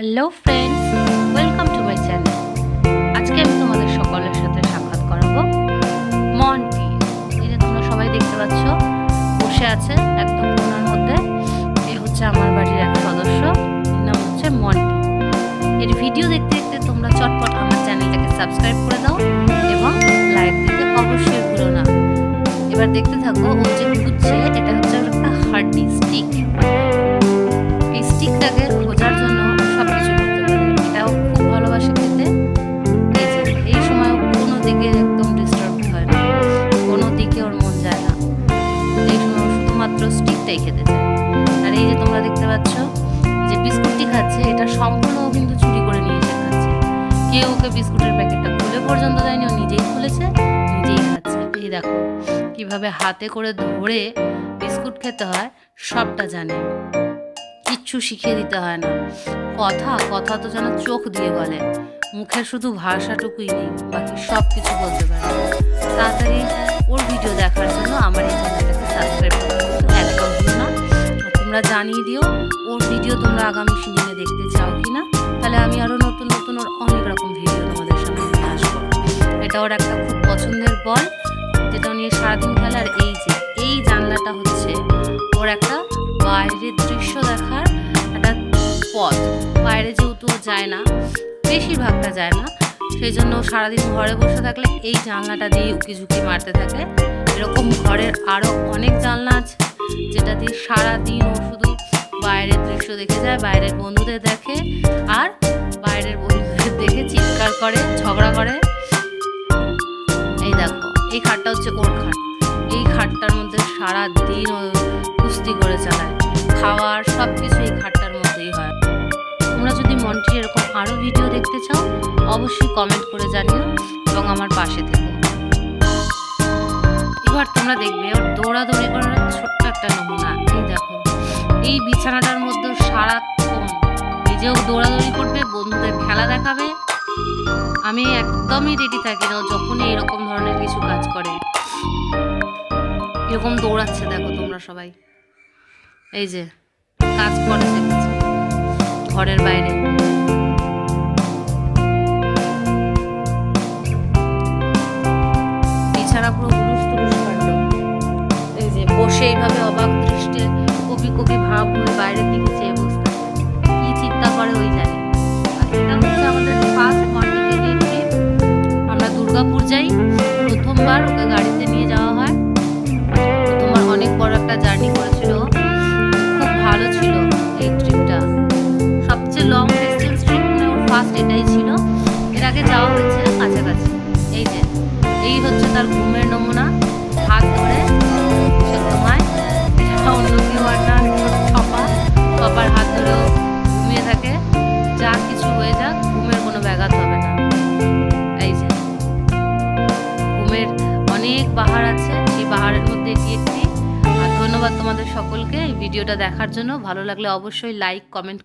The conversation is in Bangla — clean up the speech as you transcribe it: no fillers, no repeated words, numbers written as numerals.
Hello friends, welcome to my channel. আজকে আমি তোমাদের সকলের সাথে সাক্ষাৎ করাবো মন্টি। এই যে তোমরা সবাই দেখতে পাচ্ছ বসে আছে একদম কোণার মধ্যে। এ হচ্ছে আমার বাড়ির এক সদস্য, এর নাম হচ্ছে মন্টি। এর ভিডিও দেখতে দেখতে তোমরা চটপট আমার চ্যানেলটাকে সাবস্ক্রাইব করে দাও এবং লাইক দিতে অবশ্যই ভুলো না। এবার দেখতে থাকো, ও যে খুঁজছে এটা হচ্ছে একটা হার্ডি স্টিক। এই স্টিকটাকে খোঁজার জন্য সব কিছু করতে পারে। এটাও খুব ভালোবাসে খেতে। এই সময় কোনো দিকে একদম ডিস্টার্ব হয় না, কোনো দিকে ওর মন যায় না। এই সময় শুধুমাত্র স্টিকটাই খেতে চায়। আর এই যে তোমরা দেখতে পাচ্ছ যে বিস্কুটটি খাচ্ছে, এটা সম্পূর্ণ ও কিন্তু চুরি করে নিয়ে এসে খাচ্ছে। কেউ ওকে বিস্কুটের প্যাকেটটা খুলে পর্যন্ত দেয়নি, ও নিজেই খুলেছে, নিজেই খাচ্ছে। এই দেখো কিভাবে হাতে করে ধরে বিস্কুট খেতে হয় সবটা জানে, কিচ্ছু শিখিয়ে দিতে হয় না। কথা তো যেন চোখ দিয়ে বলে, মুখের শুধু ভাষাটুকুই নেই, বাকি সব কিছু বলতে পারে। তাড়াতাড়ি ওর ভিডিও দেখার জন্য আমার এই চ্যানেলটাকে সাবস্ক্রাইব করতে একদম ভুলো না। তোমরা জানিয়ে দিও ওর ভিডিও তোমরা আগামী দিনে দেখতে চাও কি না, তাহলে আমি আরও নতুন নতুন ওর অনেক রকম ভিডিও তোমাদের সামনে নিয়ে আসবো। এটা ওর একটা খুব পছন্দের বল, যেটা নিয়ে সারাদিন খেলে। আর এই যে এই জানলাটা হচ্ছে ওর একটা বাইরের দৃশ্য দেখার একটা পথ। বাইরে যেহেতু যায় না, বেশিরভাগটা যায় না, সেই জন্য সারাদিন ঘরে বসে থাকলে এই জানলাটা দিয়ে উকি ঝুঁকি মারতে থাকে। এরকম ঘরের আরও অনেক জানলা আছে যেটা দিয়ে সারাদিন ও শুধু বাইরের দৃশ্য দেখে যায়, বাইরের বন্ধুদের দেখে, আর বাইরের বন্ধুদের দেখে চিৎকার করে, ঝগড়া করে। এই দেখো এই খাটটা হচ্ছে ওর খাট। এই খাটটার মধ্যে সারাদিন ও কুস্তি করে চালায়, খাওয়ার সব কিছু এই খাটটার মধ্যেই হয়। তোমরা যদি মন্টি এরকম আরও ভিডিও দেখতে চাও অবশ্যই কমেন্ট করে জানিও এবং আমার পাশে থেকো। এবার তোমরা দেখবে ওর দৌড়াদৌড়ি করার ছোট্ট একটা নমুনা। এই দেখো এই বিছানাটার মধ্যে সারাক্ষণ নিজেও দৌড়াদৌড়ি করবে, বন্ধুদের খেলা দেখাবে। আমি একদমই রেডি থাকি না যখনই এরকম ধরনের কিছু কাজ করে। এরকম দৌড়াচ্ছে দেখো তোমরা সবাই। এই যে কাজ করে দেখেছে ঘরের বাইরে। বিছানা পুরো হুলুস তুলুস কাণ্ড। এই যে বসে এইভাবে অবাক দৃষ্টে কপি কপি ভাব হয়ে বাইরের দিকে চেয়ে বসে থাকে। কি চিন্তা করে ওই জানে। এটা হচ্ছে আমাদের ফার্স্ট মর্নিং ট্রিপ। আমরা দুর্গাপুর যাই, প্রথমবার ওকে গাড়িতে নিয়ে যাওয়া হয়। প্রথমবার অনেক বড় একটা জার্নি করেছিল, খুব ভালো ছিল এই ট্রিপটা। সবচেয়ে লং ডিস্টেন্স ট্রিপ মানে ওর ফার্স্ট এটাই ছিল। এর আগে যাওয়া হয়েছে কাছাকাছি। এই যে এই হচ্ছে তার ঘুমের নমুনা। হাত ধরে সে ঘুমায়, এটা অন্য কেউ আর না, পাপার হাত ধরেও ঘুমিয়ে থাকে। যা কিছু হয়ে যাক ঘুমের কোনো ব্যাঘাত হবে না। এই যে ঘুমের অনেক বাহার আছে, সেই বাহারের মধ্যে এটি একটি। আর ধন্যবাদ তোমাদের সকলকে এই ভিডিওটা দেখার জন্য। ভালো লাগলে অবশ্যই লাইক কমেন্ট